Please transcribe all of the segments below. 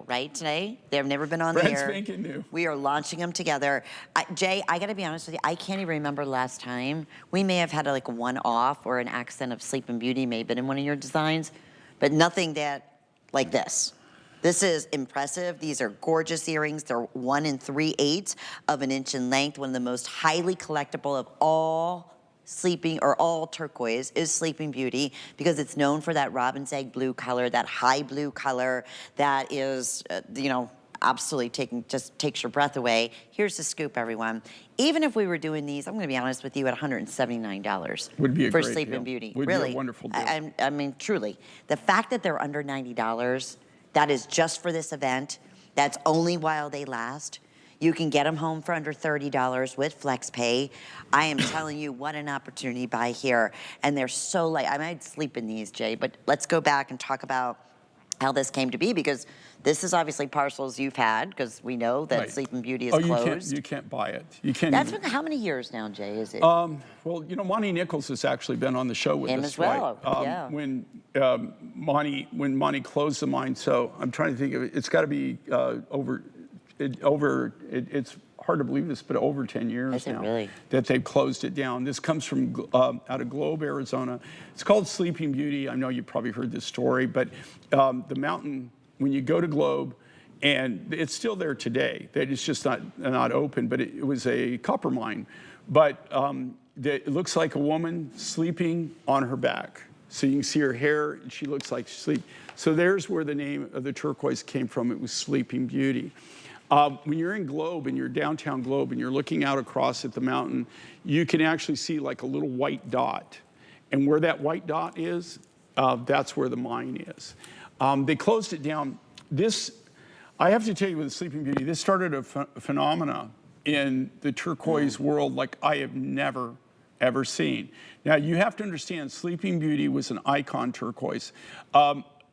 right, today? They've never been on the Brand air. spanking new. We are launching them together. Jay, I gotta be honest with you, I can't even remember last time. We may have had like a one-off or an accent of Sleeping Beauty may have been in one of your designs, but nothing that like this. This is impressive. These are gorgeous earrings. They're 1 3/8 of an inch in length. One of the most highly collectible of all all turquoise is Sleeping Beauty because it's known for that robin's egg blue color, that high blue color that is, absolutely just takes your breath away. Here's the scoop, everyone. Even if we were doing these, I'm going to be honest with you, at $179 would be a for great Sleeping deal. Beauty. Would really, be a wonderful deal. I mean, truly, the fact that they're under $90, that is just for this event. That's only while they last. You can get them home for under $30 with flex pay. I am telling you, what an opportunity buy here. And they're so light. I might sleep in these, Jay, but let's go back and talk about how this came to be, because this is obviously parcels you've had, because we know that Right. Sleeping Beauty is closed. You can't buy it. You can't. That's been how many years now, Jay, is it? Well, Monty Nichols has actually been on the show with Him us, as well, right? yeah. When Monty closed the mine, so I'm trying to think of it. It's got to be it's hard to believe this, but over 10 years Is it now really? that they've closed it down. This comes from out of Globe, Arizona. It's called Sleeping Beauty. I know you've probably heard this story, but the mountain, when you go to Globe, and it's still there today. It's just not open, but it was a copper mine. But it looks like a woman sleeping on her back. So you can see her hair, and she looks like she's sleeping. So there's where the name of the turquoise came from. It was Sleeping Beauty. When you're in Globe, and you're downtown Globe, and you're looking out across at the mountain, you can actually see like a little white dot. And where that white dot is, that's where the mine is. They closed it down. I have to tell you, with the Sleeping Beauty, this started a phenomena in the turquoise world like I have never, ever seen. Now, you have to understand, Sleeping Beauty was an icon turquoise.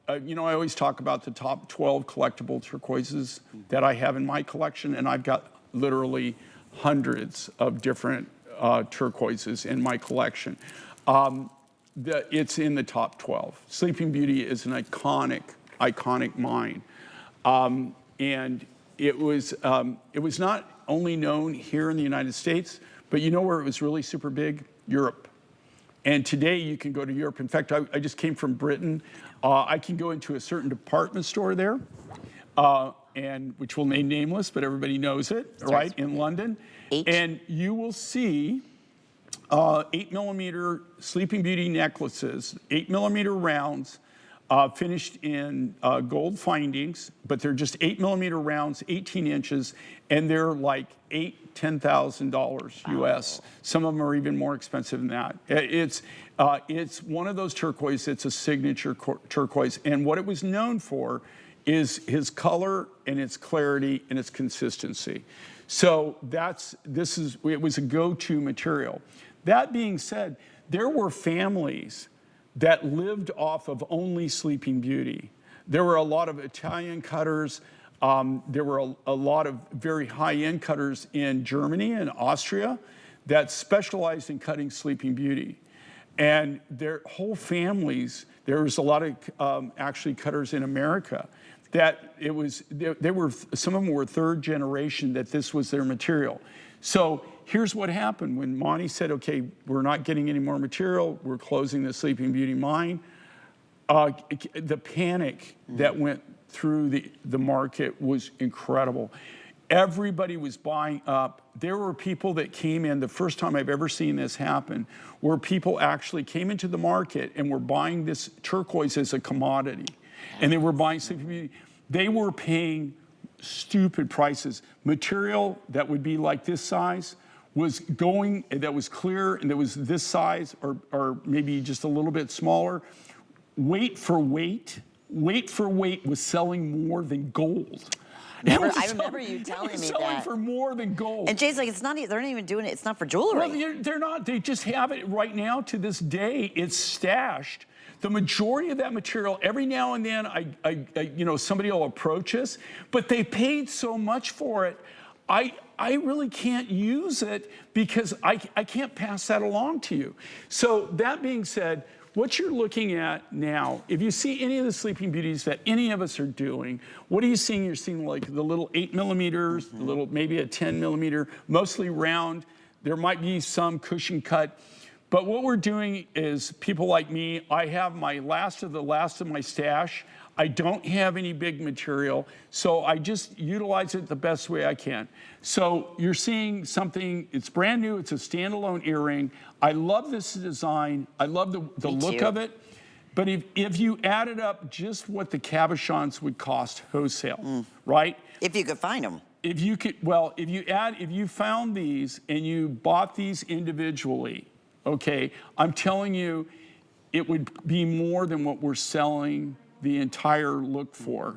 I always talk about the top 12 collectible turquoises that I have in my collection, and I've got literally hundreds of different turquoises in my collection. It's in the top 12. Sleeping Beauty is an iconic mine. And it was not only known here in the United States, but you know where it was really super big? Europe. And today you can go to Europe. In fact, I just came from Britain. I can go into a certain department store there, and which will remain nameless, but everybody knows it, right? In London. And you will see 8mm Sleeping Beauty necklaces, 8mm rounds, finished in gold findings, but they're just 8mm rounds, 18 inches, and they're like $10,000 US. Some of them are even more expensive than that. It's one of those turquoise. It's a signature turquoise, and what it was known for is his color and its clarity and its consistency. So it was a go-to material. That being said, there were families that lived off of only Sleeping Beauty. There were a lot of Italian cutters. There were a lot of very high-end cutters in Germany and Austria that specialized in cutting Sleeping Beauty. And their whole families, there was a lot of actually cutters in America that some of them were third generation that this was their material. So here's what happened when Monty said, okay, we're not getting any more material, we're closing the Sleeping Beauty mine. The panic that went through the market was incredible. Everybody was buying up. There were people that came in, the first time I've ever seen this happen, where people actually came into the market and were buying this turquoise as a commodity. And they were buying Sleeping Beauty. They were paying stupid prices. Material that would be like this size was going, that was clear and that was this size or maybe just a little bit smaller. Weight for weight was selling more than gold. I remember you telling me that. Selling for more than gold. And Jay's like, they're not even doing it. It's not for jewelry. Well, they're not. They just have it right now. To this day, it's stashed. The majority of that material, every now and then, somebody will approach us, but they paid so much for it. I really can't use it because I can't pass that along to you. So that being said, what you're looking at now, if you see any of the Sleeping Beauties that any of us are doing, what are you seeing? You're seeing like the little 8 millimeters, the little, maybe a 10 millimeter, mostly round. There might be some cushion cut. But what we're doing is, people like me, I have my last of my stash. I don't have any big material, so I just utilize it the best way I can. So you're seeing something, it's brand new, it's a standalone earring. I love this design. I love the look of it. But if you added up just what the cabochons would cost wholesale, right? If you could find them. If you could, well, if you found these and you bought these individually, okay, I'm telling you, it would be more than what we're selling the entire look for.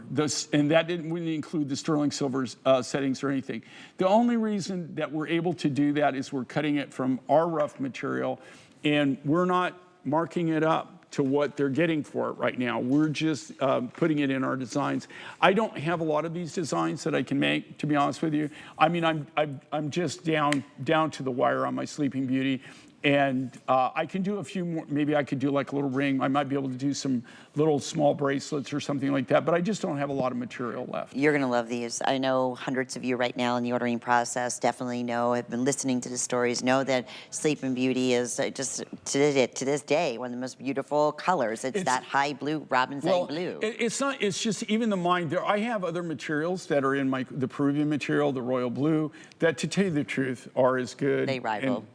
And that wouldn't include the sterling silver settings or anything. The only reason that we're able to do that is we're cutting it from our rough material, and we're not marking it up to what they're getting for it right now. We're just putting it in our designs. I don't have a lot of these designs that I can make, to be honest with you. I mean, I'm just down to the wire on my Sleeping Beauty. And I can do a few more, maybe I could do like a little ring. I might be able to do some little small bracelets or something like that, but I just don't have a lot of material left. You're gonna love these. I know hundreds of you right now in the ordering process definitely know, have been listening to the stories, know that Sleeping Beauty is just, to this day, one of the most beautiful colors. It's that high blue, robin's egg blue. It's not, it's just even the mind there. I have other materials that are in the Peruvian material, the royal blue, that to tell you the truth are as good. They rival.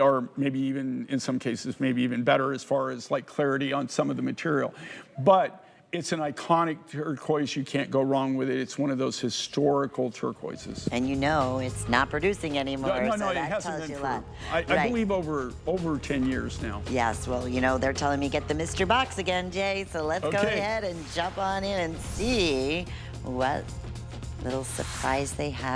Or maybe even, in some cases, maybe even better as far as like clarity on some of the material. But it's an iconic turquoise. You can't go wrong with it. It's one of those historical turquoises. And you know it's not producing anymore, No, so it that hasn't tells been you a lot. I believe over 10 years now. Yes, well, you know, they're telling me get the Mr. Box again, Jay, so let's go ahead and jump on in and see what little surprise they have.